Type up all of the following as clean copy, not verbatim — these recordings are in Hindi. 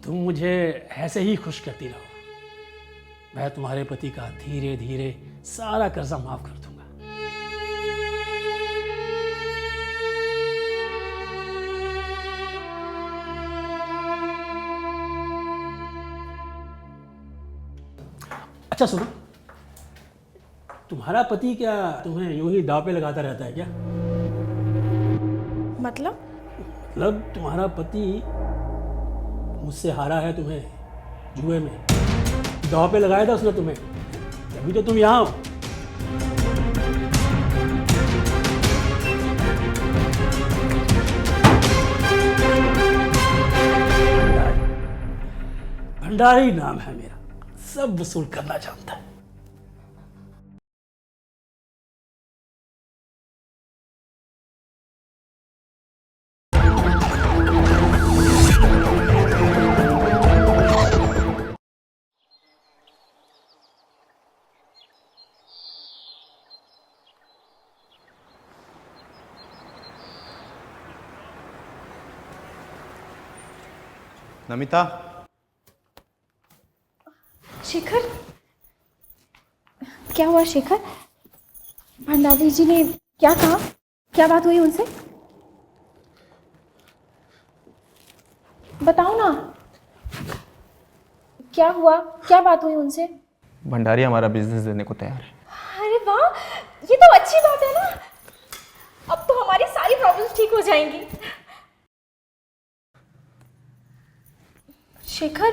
तुम मुझे ऐसे ही खुश करती रहो, मैं तुम्हारे पति का धीरे धीरे सारा कर्जा माफ कर दूंगा। अच्छा सुनो, तुम्हारा पति क्या तुम्हें यूं ही दांव पे लगाता रहता है क्या? मतलब तुम्हारा पति मुझसे हारा है तुम्हें जुए में, दांव पे लगाया था उसने तुम्हें, तभी तो तुम यहाँ हो। भंडारी नाम है मेरा, सब वसूल करना जानता है। नमिता, शेखर, क्या हुआ शेखर? भंडारी जी ने क्या कहा? क्या बात हुई उनसे? बताओ ना, क्या हुआ? क्या बात हुई उनसे? भंडारी हमारा बिजनेस देने को तैयार है। अरे वाह, ये तो अच्छी बात है ना। अब तो हमारी सारी प्रॉब्लम्स ठीक हो जाएंगी। शेखर,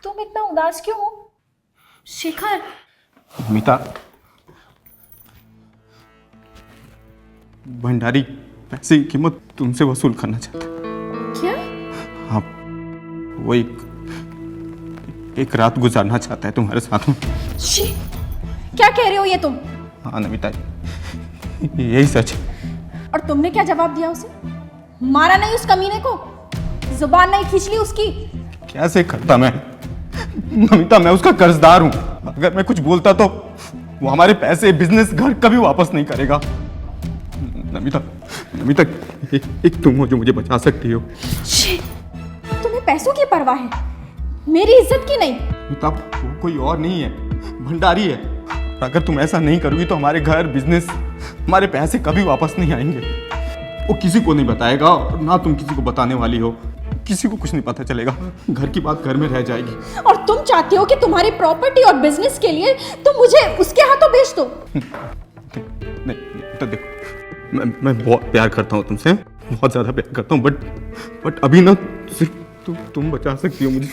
तुम इतना उदास क्यों हो? शेखर, नमिता, भंडारी पैसे की कीमत तुमसे वसूल करना चाहता है। क्या? हाँ, वो एक रात गुजारना चाहता है तुम्हारे साथ में। शी, क्या कह रहे हो ये तुम? हाँ नमिता, यही सच है। और तुमने क्या जवाब दिया उसे? मारा नहीं उस कमीने को? जुबान नहीं खींच ली उसकी? कैसे करता मैं? नमिता, मैं उसका कर्जदार हूं। अगर मैं कुछ बोलता तो वो हमारे पैसे, बिजनेस, घर कभी वापस नहीं करेगा। नमिता, नमिता, एक तुम हो जो मुझे बचा सकती हो। शी, तुम्हें पैसों की परवाह है, मेरी इज्जत की नहीं। नमिता, वो कोई और नहीं है, भंडारी है। अगर तुम ऐसा नहीं करोगी तो हमारे घर, बिजनेस, हमारे पैसे कभी वापस नहीं आएंगे। वो किसी को नहीं बताएगा और ना तुम किसी को बताने वाली हो। किसी को कुछ नहीं पता चलेगा, घर की बात घर में रह जाएगी। और तुम चाहते हो कि तुम्हारी प्रॉपर्टी और बिजनेस के लिए तुम मुझे उसके हाथों बेच दो? नहीं, तो देखो, मैं बहुत प्यार करता हूँ तुमसे, बहुत ज़्यादा प्यार करता हूँ, बट अभी ना सिर्फ तुम बचा सकती हो मुझे।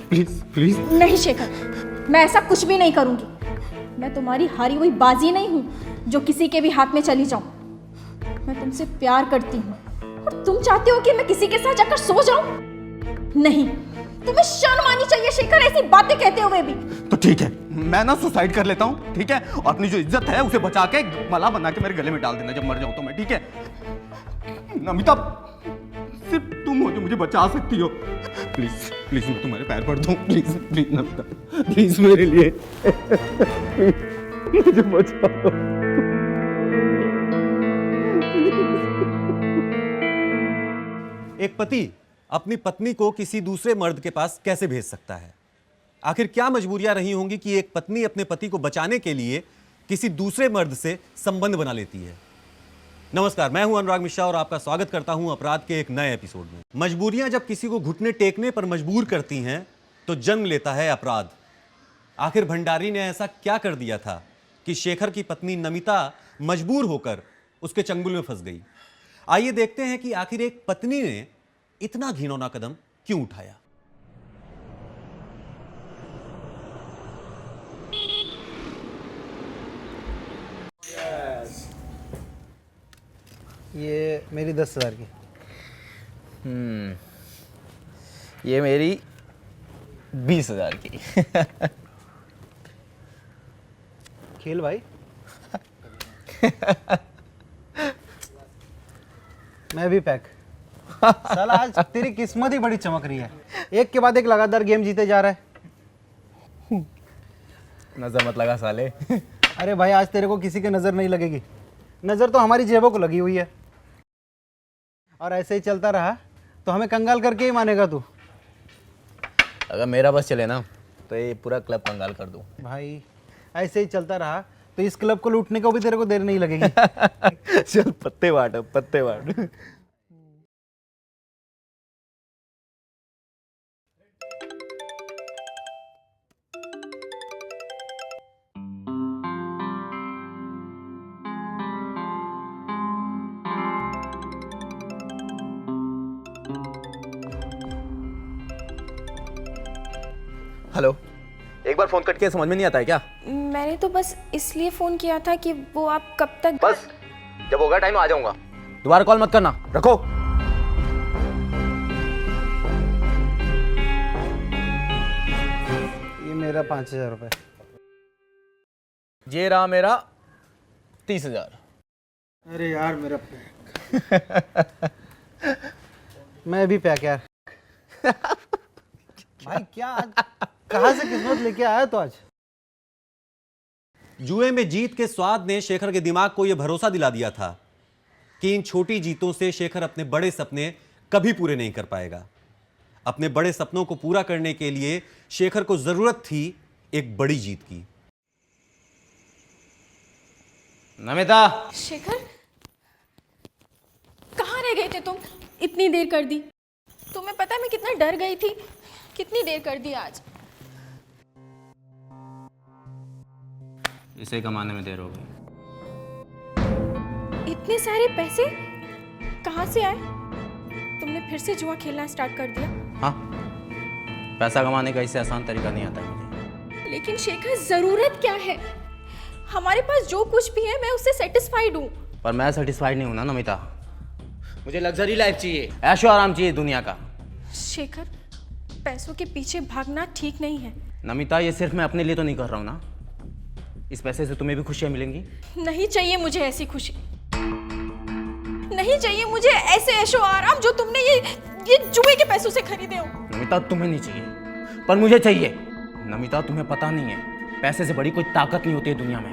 Please please. नहीं शेखर, मैं ऐसा कुछ भी नहीं करूंगी। मैं तुम्हारी हारी हुई बाजी नहीं हूं जो किसी के भी हाथ में चली जाऊं। मैं तुमसे प्यार करती हूँ और तुम चाहते हो कि मैं किसी के साथ जाकर सो जाऊं? नहीं, तुम्हें शर्म आनी चाहिए शेखर, ऐसी बातें कहते हुए भी। तो ठीक है, मैं ना सुसाइड कर लेता हूँ, ठीक है? और अपनी जो इज्जत है उसे बचा के माला बना के मेरे गले में डाल देना जब मर जाऊं तो मैं, ठीक है? नमिता, सिर्फ तुम हो जो मुझे बचा सकती हो। प्लीज प्लीज, मैं तुम्हारे पैर पड़ता हूँ। प्लीज प्लीज नमिता, प्लीज मेरे लिए मुझे बचाओ। एक पति अपनी पत्नी को किसी दूसरे मर्द के पास कैसे भेज सकता है? आखिर क्या मजबूरियां रही होंगी कि एक पत्नी अपने पति को बचाने के लिए किसी दूसरे मर्द से संबंध बना लेती है? नमस्कार, मैं हूं अनुराग मिश्रा और आपका स्वागत करता हूं अपराध के एक नए एपिसोड में। मजबूरियां जब किसी को घुटने टेकने पर मजबूर करती हैं तो जन्म लेता है अपराध। आखिर भंडारी ने ऐसा क्या कर दिया था कि शेखर की पत्नी नमिता मजबूर होकर उसके चंगुल में फंस गई? आइए देखते हैं कि आखिर एक पत्नी ने इतना घिनौना कदम क्यों उठाया। ये मेरी 10,000 की। ये मेरी 20,000 की। खेल भाई। मैं भी पैक। साला आज तेरी किस्मत ही बड़ी चमक रही है, एक के बाद एक लगातार गेम जीते जा रहा है। नजर मत लगा साले। अरे भाई, आज तेरे को किसी की नजर नहीं लगेगी, नजर तो हमारी जेबों को लगी हुई है। और ऐसे ही चलता रहा तो हमें कंगाल करके ही मानेगा तू। अगर मेरा बस चले ना तो ये पूरा क्लब कंगाल कर दूं। भाई ऐसे ही चलता रहा तो इस क्लब को लूटने को भी तेरे को देर नहीं लगेगी। चल पत्ते बांट अब, पत्ते बांट। हेलो, एक बार फोन कट के समझ में नहीं आता है क्या? मैंने तो बस इसलिए फ़ोन किया था कि वो आप कब तक। बस जब होगा टाइम आ जाऊंगा, दोबारा कॉल मत करना, रखो। ये मेरा 5,000 रुपये। ये रहा मेरा 30,000। अरे यार मेरा पैक। मैं भी पैक यार। भाई क्या आज कहाँ से किस्मत लेके आया तो आज? जुए में जीत के स्वाद ने शेखर के दिमाग को यह भरोसा दिला दिया था कि इन छोटी जीतों से शेखर अपने बड़े सपने कभी पूरे नहीं कर पाएगा। अपने बड़े सपनों को पूरा करने के लिए शेखर को जरूरत थी एक बड़ी जीत की। नमिता, शेखर, कहाँ रह गए थे तुम? इतनी देर कर दी। तुम्हें पता है मैं कितना डर गई थी। कितनी देर कर दी आज। इसे कमाने में देर हो गई। इतने सारे पैसे कहाँ से आए? तुमने फिर से जुआ खेलना स्टार्ट कर दिया? हाँ, पैसा कमाने का इससे आसान तरीका नहीं आता है मुझे। लेकिन शेखर, जरूरत क्या है? हमारे पास जो कुछ भी है मैं उससे सेटिस्फाइड हूँ। पर मैं सेटिस्फाइड नहीं हूं ना नमिता। मुझे लग्जरी लाइफ चाहिए, ऐशो आराम चाहिए दुनिया का। शेखर, पैसों के पीछे भागना ठीक नहीं है। नमिता, ये सिर्फ मैं अपने लिए तो नहीं कर रहा हूं ना। इस पैसे से तुम्हें भी खुशियां मिलेंगी। नहीं चाहिए मुझे ऐसी खुशी। नहीं चाहिए मुझे ऐसे ऐशो आराम जो तुमने ये जुए के पैसों से खरीदे हो। नमिता, तुम्हें नहीं चाहिए पर मुझे चाहिए। नमिता, तुम्हें पता नहीं है, पैसे से बड़ी कोई ताकत नहीं होती है दुनिया में।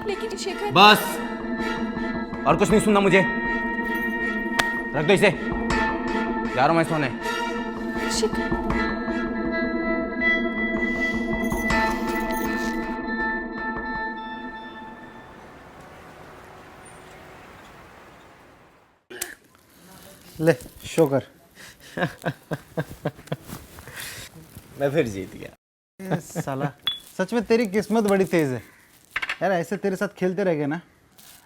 लेकिन शेखर, बस, और कुछ नहीं सुनना मुझे। रख दो इसे, जा रहा हूं मैं सोने। शेखर, ले शो कर। मैं फिर जीत गया। साला सच में तेरी किस्मत बड़ी तेज है यार। ऐसे तेरे साथ खेलते रह गए ना,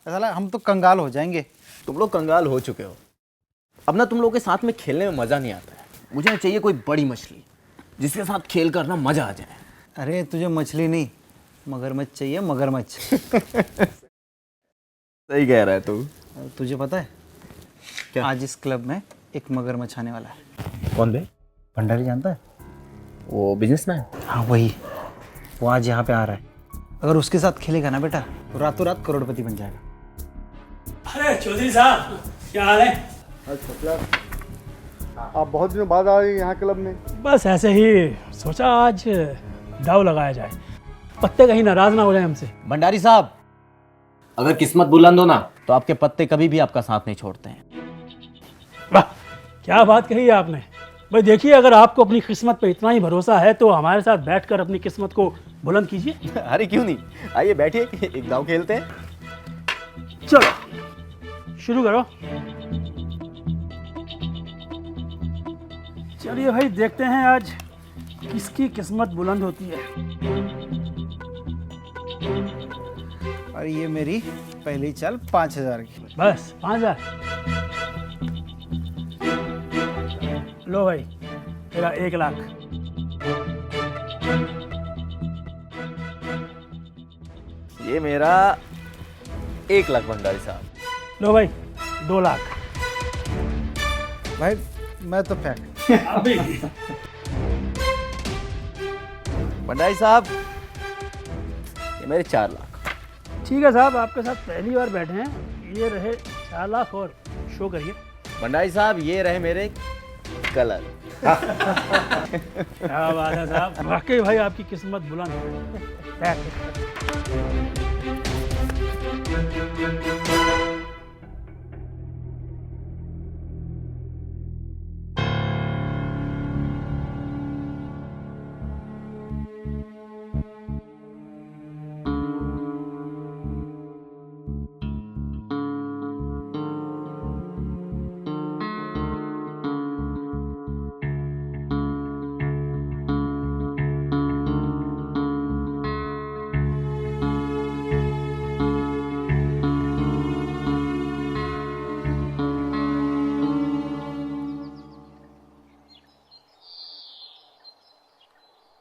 साला हम तो कंगाल हो जाएंगे। तुम लोग कंगाल हो चुके हो। अब ना तुम लोगों के साथ में खेलने में मजा नहीं आता है। मुझे चाहिए कोई बड़ी मछली जिसके साथ खेल कर ना मजा आ जाए। अरे तुझे मछली नहीं, मगरमच्छ चाहिए, मगरमच्छ। सही कह रहा है तू। तुझे पता है क्या? आज इस क्लब में एक मगरमच्छ आने वाला है। कौन बे? भंडारी जानता है? वो बिजनेसमैन। हाँ वही, वो आज यहाँ पे आ रहा है। अगर उसके साथ खेलेगा ना बेटा तो रातों रात करोड़पति बन जाएगा। अरे चौधरी साहब, क्या हाल है? आप बहुत दिनों बाद आए यहाँ क्लब में। बस ऐसे ही सोचा आज दाव लगाया जाए, पत्ते कहीं नाराज ना हो जाए हमसे। भंडारी साहब, अगर किस्मत बुलंद हो ना तो आपके पत्ते कभी भी आपका साथ नहीं छोड़ते हैं। वाह, क्या बात कही है आपने। भाई देखिए, अगर आपको अपनी किस्मत पे इतना ही भरोसा है तो हमारे साथ बैठकर अपनी किस्मत को बुलंद कीजिए। अरे क्यों नहीं, आइए बैठिए, एक दाव खेलते हैं। चलो शुरू करो। चलिए भाई, देखते हैं आज किसकी किस्मत बुलंद होती है। और ये मेरी पहली चाल 5,000 की। बस 5,000। लो भाई, तेरा 1,00,000। ये मेरा 1,00,000 भंडारी साहब। लो भाई 2,00,000। भाई मैं तो पैक। अभी भंडारी साहब, ये मेरे 4,00,000। ठीक है साहब, आपके साथ पहली बार बैठे हैं। ये रहे 4,00,000 और शो करिए। भंडारी साहब, ये रहे मेरे कलर। क्या बात है साहब, वाकई भाई आपकी किस्मत बुलंद है। पैक।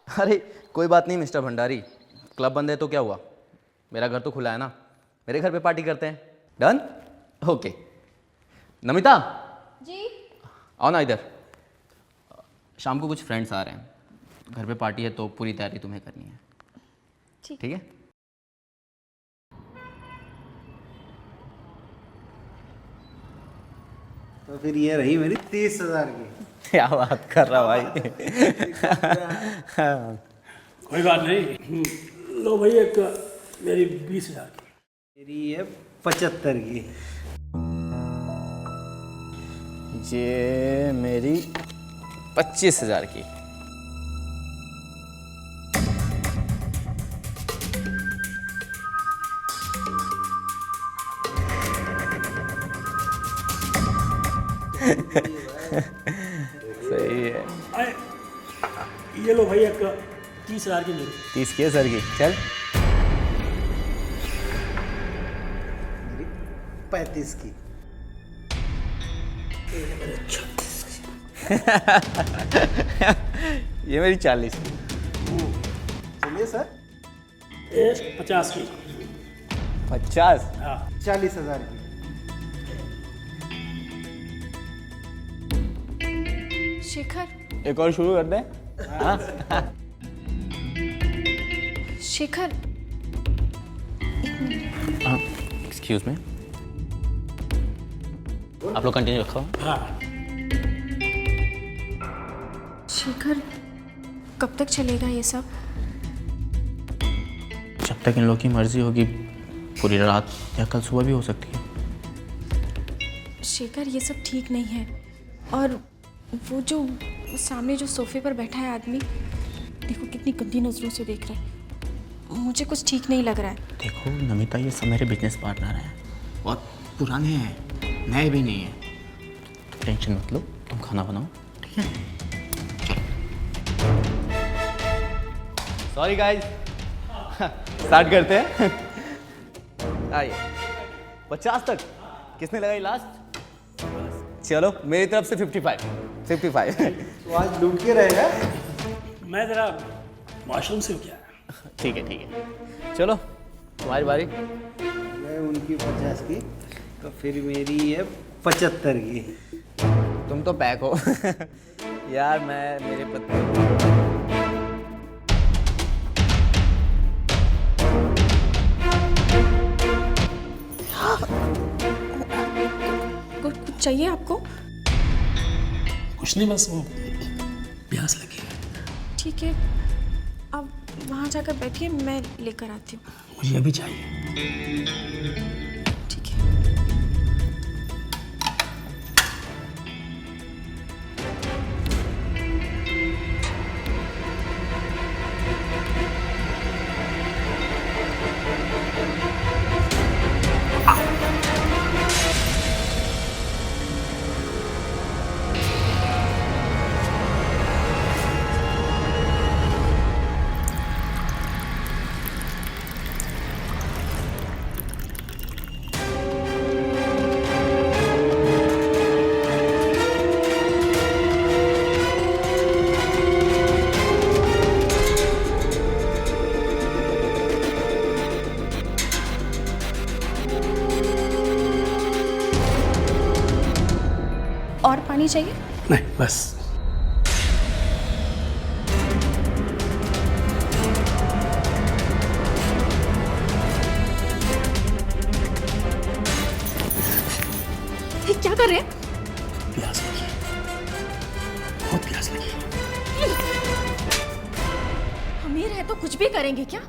अरे कोई बात नहीं मिस्टर भंडारी, क्लब बंद है तो क्या हुआ, मेरा घर तो खुला है ना, मेरे घर पे पार्टी करते हैं। डन? ओके। नमिता जी। आओ ना इधर। शाम को कुछ फ्रेंड्स आ रहे हैं, घर पे पार्टी है तो पूरी तैयारी तुम्हें करनी है। ठीक है? तो फिर ये रही मेरी 30,000 की। क्या बात कर रहा भाई। कोई बात नहीं। लो भाई एक मेरी 20,000 की। मेरी ये 75 की। ये मेरी 25,000 की। सही है। अरे ये लो भाई एक 30,000 की मेरी। 30 की है सर की। चल 35 की। ये मेरी 40 की। चलिए सर। ये 50 की। 50? हाँ 40,000 की। शेखर, एक और शुरू कर दें? शेखर, एक्सक्यूज मी, आप लोग कंटिन्यू रखो। हाँ। शेखर, कब तक चलेगा ये सब? जब तक इन लोग की मर्जी होगी, पूरी रात या कल सुबह भी हो सकती है। शेखर, ये सब ठीक नहीं है। और वो जो सामने जो सोफे पर बैठा है आदमी, देखो कितनी गंदी नजरों से देख रहा है। मुझे कुछ ठीक नहीं लग रहा है। देखो नमिता, ये सब मेरे बिजनेस पार्टनर हैं, बहुत पुराने हैं, नए भी नहीं हैं। तो टेंशन मत लो, तुम खाना बनाओ, ठीक है? सॉरी गाइस, स्टार्ट करते हैं। आइए। 50 तक किसने लगाई लास्ट? चलो मेरी तरफ से 55। तो आज लूट के रहेगा। मैं ज़रा वॉशरूम से क्या। ठीक है। चलो तुम्हारी बारी। मैं उनकी 50 की, तो फिर मेरी ये 75 की। तुम तो पैक हो। यार मैं मेरे पत्नी कुछ चाहिए आपको? कुछ नहीं, बस वो प्यास लगी है। ठीक है, अब वहाँ जाकर बैठिए, मैं लेकर आती हूँ। मुझे अभी चाहिए। ठीक है। और पानी चाहिए? नहीं बस। ये क्या कर रहे हैं? प्यास लगी है, बहुत प्यास लगी है। अमीर है तो कुछ भी करेंगे क्या?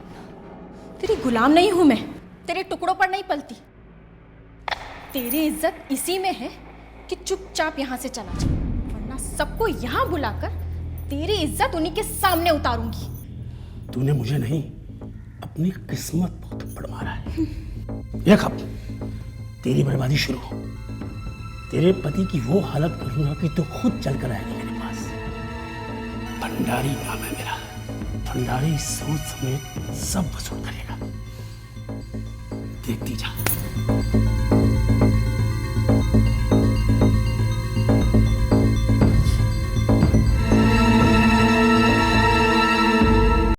तेरी गुलाम नहीं हूं मैं, तेरे टुकड़ों पर नहीं पलती। तेरी इज्जत इसी में है कि चुपचाप यहाँ से चला जा, वरना सबको यहाँ बुलाकर तेरी इज्जत उन्हीं के सामने उतारूंगी। तूने मुझे नहीं, अपनी किस्मत पर थप्पड़ मारा है। ये कब तेरी बर्बादी शुरू। तेरे पति की वो हालत करूंगा कि तू खुद चलकर आएगा मेरे पास। भंडारी नाम है मेरा। भंडारी सोच समेत सब वसूल करेगा। देखती जा।